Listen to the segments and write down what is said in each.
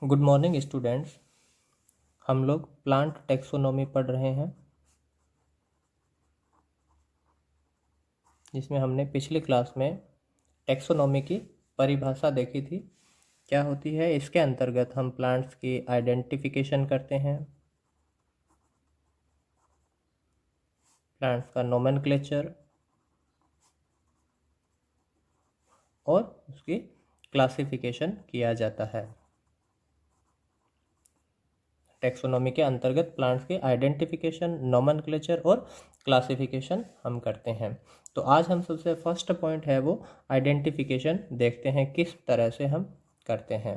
Good morning students. हम लोग plant taxonomy पढ़ रहे हैं, जिसमें हमने पिछली क्लास में टेक्सोनॉमी की परिभाषा देखी थी। क्या होती है? इसके अंतर्गत हम प्लांट्स की आइडेंटिफिकेशन करते हैं, प्लांट्स का नोमेनक्लेचर और उसकी क्लासिफिकेशन किया जाता है। टेक्सोनॉमी के अंतर्गत प्लांट्स के आइडेंटिफिकेशन, नोमेनक्लेचर और क्लासिफिकेशन हम करते हैं। तो आज हम सबसे फर्स्ट पॉइंट है वो आइडेंटिफिकेशन देखते हैं, किस तरह से हम करते हैं।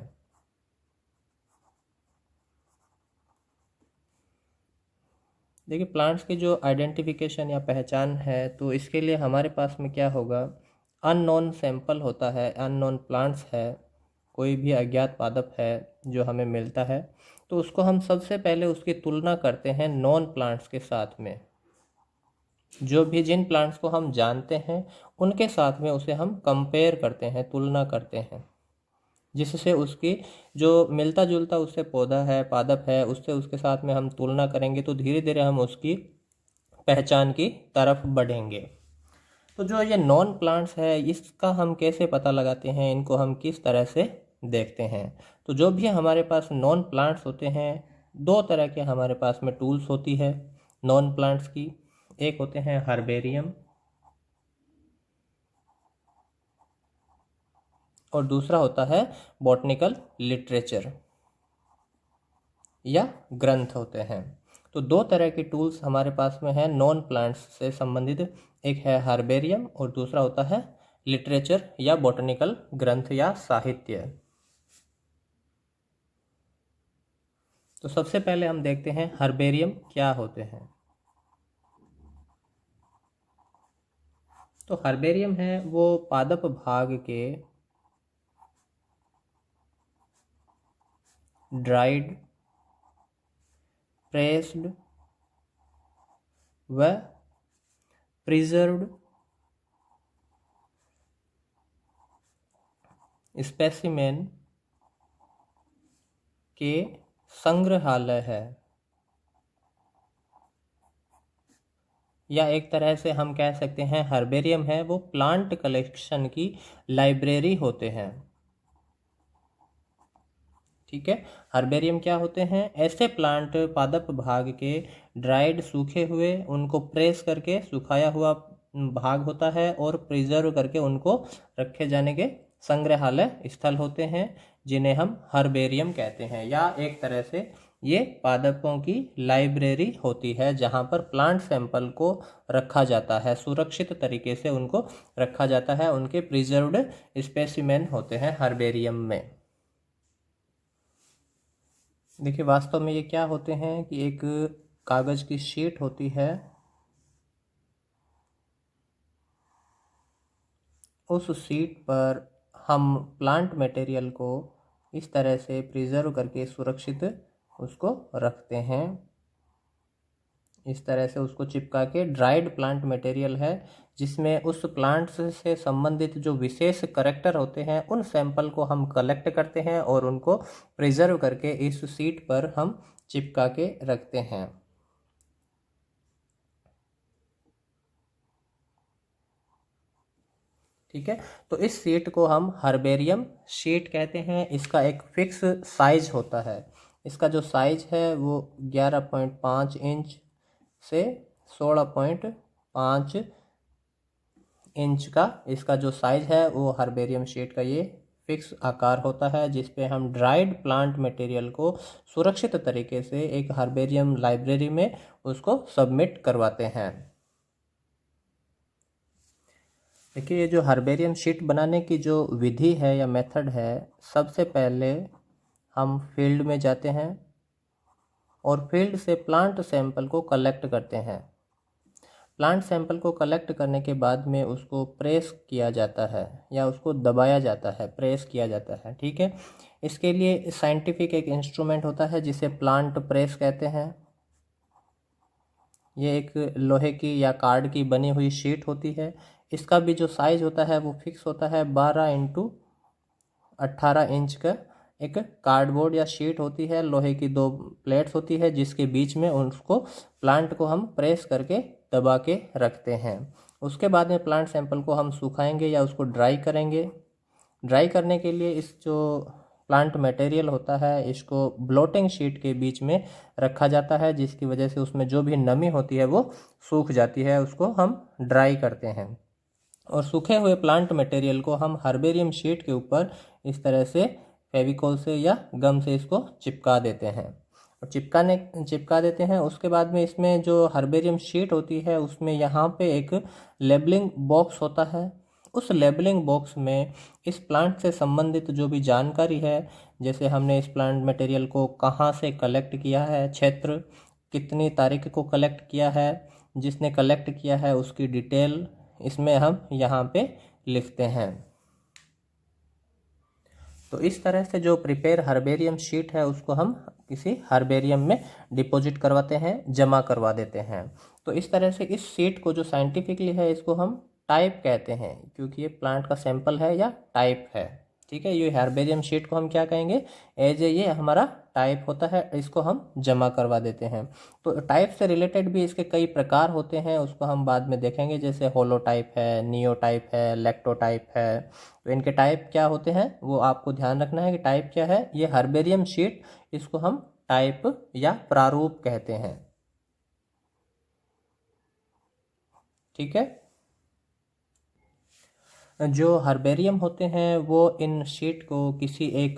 देखिए, प्लांट्स की जो आइडेंटिफिकेशन या पहचान है, तो इसके लिए हमारे पास में क्या होगा, अननोन सैंपल होता है, अननोन प्लांट्स है, कोई भी अज्ञात पादप है जो हमें मिलता है, तो उसको हम सबसे पहले उसकी तुलना करते हैं नॉन प्लांट्स के साथ में। जिन प्लांट्स को हम जानते हैं उनके साथ में उसे हम कंपेयर करते हैं, तुलना करते हैं, जिससे उसकी जो मिलता जुलता उससे पौधा है, पादप है, उससे उसके साथ में हम तुलना करेंगे तो धीरे धीरे हम उसकी पहचान की तरफ बढ़ेंगे। तो जो ये नॉन प्लांट्स है, इसका हम कैसे पता लगाते हैं, इनको हम किस तरह से देखते हैं। तो जो भी हमारे पास नॉन प्लांट्स होते हैं, दो तरह के हमारे पास में टूल्स होती है नॉन प्लांट्स की। एक होते हैं हर्बेरियम और दूसरा होता है बॉटनिकल लिटरेचर या ग्रंथ होते हैं। तो दो तरह के टूल्स हमारे पास में है नॉन प्लांट्स से संबंधित। एक है हर्बेरियम और दूसरा होता है लिटरेचर या बॉटनिकल ग्रंथ या साहित्य। तो सबसे पहले हम देखते हैं हर्बेरियम क्या होते हैं। तो हर्बेरियम है वो पादप भाग के ड्राइड, प्रेस्ड व प्रिजर्व्ड स्पेसिमेन के संग्रहालय है, या एक तरह से हम कह सकते हैं हर्बेरियम है वो प्लांट कलेक्शन की लाइब्रेरी होते हैं। ठीक है, हर्बेरियम क्या होते हैं? ऐसे प्लांट पादप भाग के ड्राइड, सूखे हुए, उनको प्रेस करके सुखाया हुआ भाग होता है और प्रिजर्व करके उनको रखे जाने के संग्रहालय स्थल होते हैं, जिन्हें हम हर्बेरियम कहते हैं। या एक तरह से ये पादपों की लाइब्रेरी होती है, जहाँ पर प्लांट सैंपल को रखा जाता है, सुरक्षित तरीके से उनको रखा जाता है। उनके प्रिजर्व्ड स्पेसिमेन होते हैं हर्बेरियम में। देखिए, वास्तव में ये क्या होते हैं कि एक कागज़ की शीट होती है, उस शीट पर हम प्लांट मटेरियल को इस तरह से प्रिजर्व करके सुरक्षित उसको रखते हैं। इस तरह से उसको चिपका के ड्राइड प्लांट मटेरियल है, जिसमें उस प्लांट से संबंधित जो विशेष करैक्टर होते हैं उन सैंपल को हम कलेक्ट करते हैं और उनको प्रिजर्व करके इस शीट पर हम चिपका के रखते हैं। ठीक है, तो इस शीट को हम हर्बेरियम शीट कहते हैं। इसका एक फिक्स साइज होता है। इसका जो साइज है वो 11.5 इंच से 16.5 इंच का इसका जो साइज है वो हर्बेरियम शीट का ये फिक्स आकार होता है, जिस पे हम ड्राइड प्लांट मटेरियल को सुरक्षित तरीके से एक हर्बेरियम लाइब्रेरी में उसको सबमिट करवाते हैं। देखिए, ये जो हर्बेरियम शीट बनाने की जो विधि है या मेथड है, सबसे पहले हम फील्ड में जाते हैं और फील्ड से प्लांट सैंपल को कलेक्ट करते हैं। प्लांट सैंपल को कलेक्ट करने के बाद में उसको प्रेस किया जाता है या उसको दबाया जाता है, प्रेस किया जाता है। ठीक है, इसके लिए साइंटिफिक एक इंस्ट्रूमेंट होता है जिसे प्लांट प्रेस कहते हैं। ये एक लोहे की या कार्ड की बनी हुई शीट होती है। इसका भी जो साइज होता है वो फिक्स होता है, 12 × 18 इंच का एक कार्डबोर्ड या शीट होती है, लोहे की 2 प्लेट्स होती है, जिसके बीच में उसको प्लांट को हम प्रेस करके दबा के रखते हैं। उसके बाद में प्लांट सैंपल को हम सुखाएंगे या उसको ड्राई करेंगे। ड्राई करने के लिए इस जो प्लांट मटेरियल होता है इसको ब्लोटिंग शीट के बीच में रखा जाता है, जिसकी वजह से उसमें जो भी नमी होती है वो सूख जाती है, उसको हम ड्राई करते हैं। और सूखे हुए प्लांट मटेरियल को हम हर्बेरियम शीट के ऊपर इस तरह से फेविकोल से या गम से इसको चिपका देते हैं और चिपका देते हैं। उसके बाद में इसमें जो हर्बेरियम शीट होती है उसमें यहाँ पे एक लेबलिंग बॉक्स होता है। उस लेबलिंग बॉक्स में इस प्लांट से संबंधित जो भी जानकारी है, जैसे हमने इस प्लांट मटेरियल को कहाँ से कलेक्ट किया है, क्षेत्र कितनी तारीख को कलेक्ट किया है, जिसने कलेक्ट किया है उसकी डिटेल इसमें हम यहाँ पे लिखते हैं। तो इस तरह से जो प्रिपेयर हर्बेरियम शीट है उसको हम किसी हर्बेरियम में डिपॉजिट करवाते हैं, जमा करवा देते हैं। तो इस तरह से इस शीट को जो साइंटिफिकली है इसको हम टाइप कहते हैं, क्योंकि ये प्लांट का सैंपल है या टाइप है। ठीक है, ये हर्बेरियम शीट को हम क्या कहेंगे, एज ए ये हमारा टाइप होता है, इसको हम जमा करवा देते हैं। तो टाइप से रिलेटेड भी इसके कई प्रकार होते हैं, उसको हम बाद में देखेंगे, जैसे होलो टाइप है, नियो टाइप है, लैक्टो टाइप है। तो इनके टाइप क्या होते हैं वो आपको ध्यान रखना है कि टाइप क्या है। ये हर्बेरियम शीट, इसको हम टाइप या प्रारूप कहते हैं। ठीक है, जो हर्बेरियम होते हैं वो इन शीट को किसी एक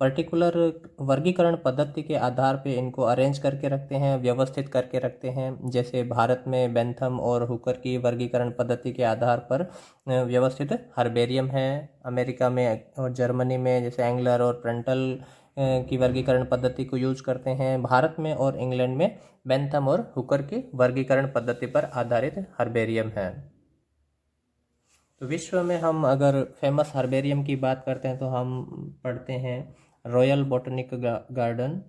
पर्टिकुलर वर्गीकरण पद्धति के आधार पे इनको अरेंज करके रखते हैं, व्यवस्थित करके रखते हैं। जैसे भारत में बेंथम और हुकर की वर्गीकरण पद्धति के आधार पर व्यवस्थित हर्बेरियम है। अमेरिका में और जर्मनी में जैसे एंगलर और प्रेंटल की वर्गीकरण पद्धति को यूज करते हैं। भारत में और इंग्लैंड में बेंथम और हुकर की वर्गीकरण पद्धति पर आधारित हर्बेरियम है। तो विश्व में हम अगर फेमस हर्बेरियम की बात करते हैं तो हम पढ़ते हैं रॉयल बॉटनिक गार्डन,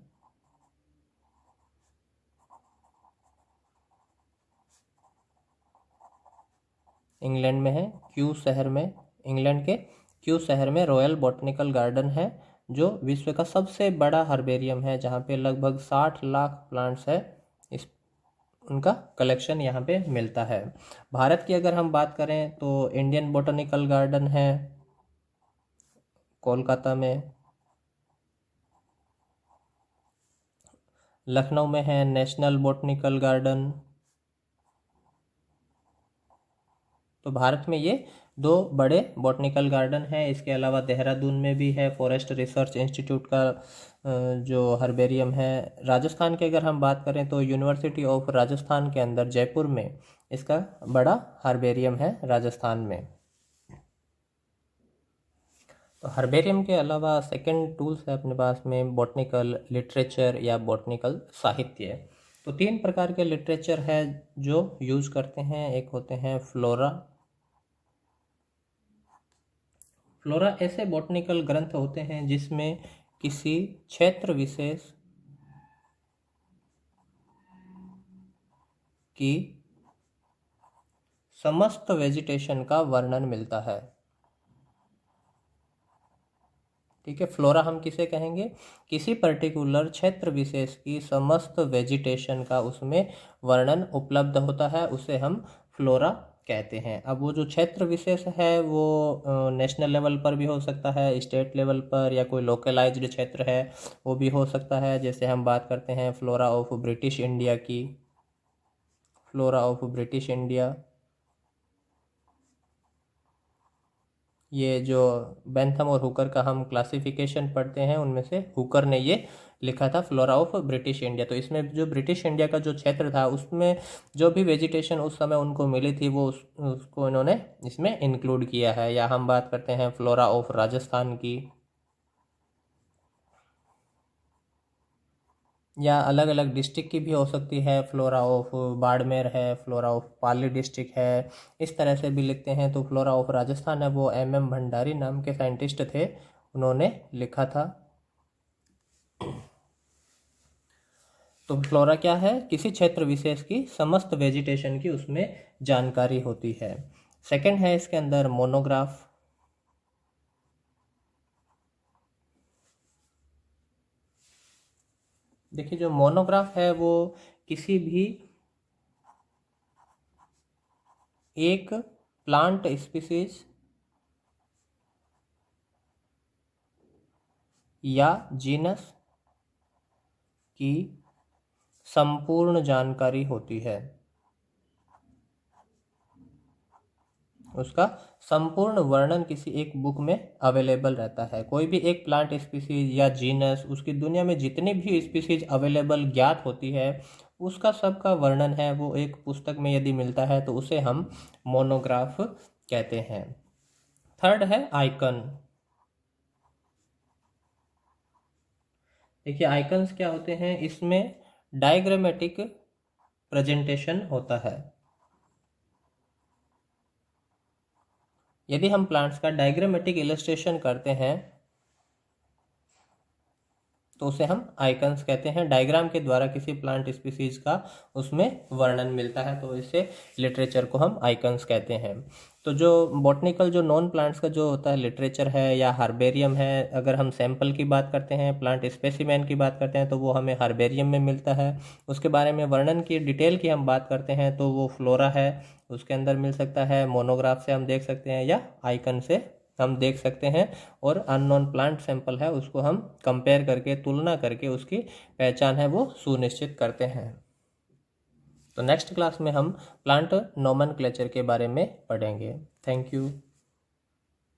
इंग्लैंड में है, क्यू शहर में, इंग्लैंड के क्यू शहर में रॉयल बॉटनिकल गार्डन है, जो विश्व का सबसे बड़ा हर्बेरियम है, जहाँ पे लगभग 60 लाख प्लांट्स है, इस उनका कलेक्शन यहाँ पे मिलता है। भारत की अगर हम बात करें तो इंडियन बॉटनिकल गार्डन है कोलकाता में, लखनऊ में है नेशनल बॉटनिकल गार्डन। तो भारत में ये 2 बड़े बॉटनिकल गार्डन हैं। इसके अलावा देहरादून में भी है फॉरेस्ट रिसर्च इंस्टीट्यूट का जो हर्बेरियम है। राजस्थान की अगर हम बात करें तो यूनिवर्सिटी ऑफ राजस्थान के अंदर जयपुर में इसका बड़ा हर्बेरियम है राजस्थान में। तो हर्बेरियम के अलावा सेकंड टूल्स है अपने पास में बॉटनिकल लिटरेचर या बॉटनिकल साहित्य। तो 3 प्रकार के लिटरेचर है जो यूज करते हैं। एक होते हैं फ्लोरा। फ्लोरा ऐसे बॉटनिकल ग्रंथ होते हैं जिसमें किसी क्षेत्र विशेष की समस्त वेजिटेशन का वर्णन मिलता है। ठीक है, फ्लोरा हम किसे कहेंगे, किसी पर्टिकुलर क्षेत्र विशेष की समस्त वेजिटेशन का उसमें वर्णन उपलब्ध होता है, उसे हम फ्लोरा कहते हैं। अब वो जो क्षेत्र विशेष है वो नेशनल लेवल पर भी हो सकता है, स्टेट लेवल पर, या कोई लोकलाइज्ड क्षेत्र है वो भी हो सकता है। जैसे हम बात करते हैं फ्लोरा ऑफ ब्रिटिश इंडिया की, फ्लोरा ऑफ ब्रिटिश इंडिया, ये जो बेंथम और हुकर का हम क्लासिफिकेशन पढ़ते हैं उनमें से हुकर ने ये लिखा था फ्लोरा ऑफ ब्रिटिश इंडिया। तो इसमें जो ब्रिटिश इंडिया का जो क्षेत्र था उसमें जो भी वेजिटेशन उस समय उनको मिली थी वो उसको इन्होंने इसमें इंक्लूड किया है। या हम बात करते हैं फ्लोरा ऑफ राजस्थान की, या अलग अलग डिस्ट्रिक्ट की भी हो सकती है, फ्लोरा ऑफ बाड़मेर है, फ्लोरा ऑफ पाली डिस्ट्रिक्ट है, इस तरह से भी लिखते हैं। तो फ्लोरा ऑफ राजस्थान है वो MM भंडारी नाम के साइंटिस्ट थे, उन्होंने लिखा था। तो फ्लोरा क्या है, किसी क्षेत्र विशेष की समस्त वेजिटेशन की उसमें जानकारी होती है। सेकंड है इसके अंदर मोनोग्राफ। देखिए जो मोनोग्राफ है वो किसी भी एक प्लांट स्पीसीज या जीनस की संपूर्ण जानकारी होती है, उसका संपूर्ण वर्णन किसी एक बुक में अवेलेबल रहता है। कोई भी एक प्लांट स्पीसीज या जीनस, उसकी दुनिया में जितनी भी स्पीसीज अवेलेबल ज्ञात होती है, उसका सबका वर्णन है वो एक पुस्तक में यदि मिलता है तो उसे हम मोनोग्राफ कहते हैं। थर्ड है आइकन। देखिए आइकन्स क्या होते हैं, इसमें डायग्रामेटिक प्रेजेंटेशन होता है। यदि हम प्लांट्स का डायग्रामेटिक इलस्ट्रेशन करते हैं तो उसे हम आइकन्स कहते हैं। डायग्राम के द्वारा किसी प्लांट स्पीसीज का उसमें वर्णन मिलता है तो इसे लिटरेचर को हम आइकन्स कहते हैं। तो जो बॉटनिकल जो नॉन प्लांट्स का जो होता है लिटरेचर है या हार्बेरियम है, अगर हम सैंपल की बात करते हैं, प्लांट स्पेसिमेन की बात करते हैं तो वो हमें हार्बेरियम में मिलता है। उसके बारे में वर्णन की डिटेल की हम बात करते हैं तो वो फ्लोरा है, उसके अंदर मिल सकता है। मोनोग्राफ से हम देख सकते हैं या आइकन से हम देख सकते हैं। और अननोन प्लांट सैंपल है उसको हम कंपेयर करके, तुलना करके उसकी पहचान है वो सुनिश्चित करते हैं। तो नेक्स्ट क्लास में हम प्लांट नोमेनक्लेचर के बारे में पढ़ेंगे। Thank you.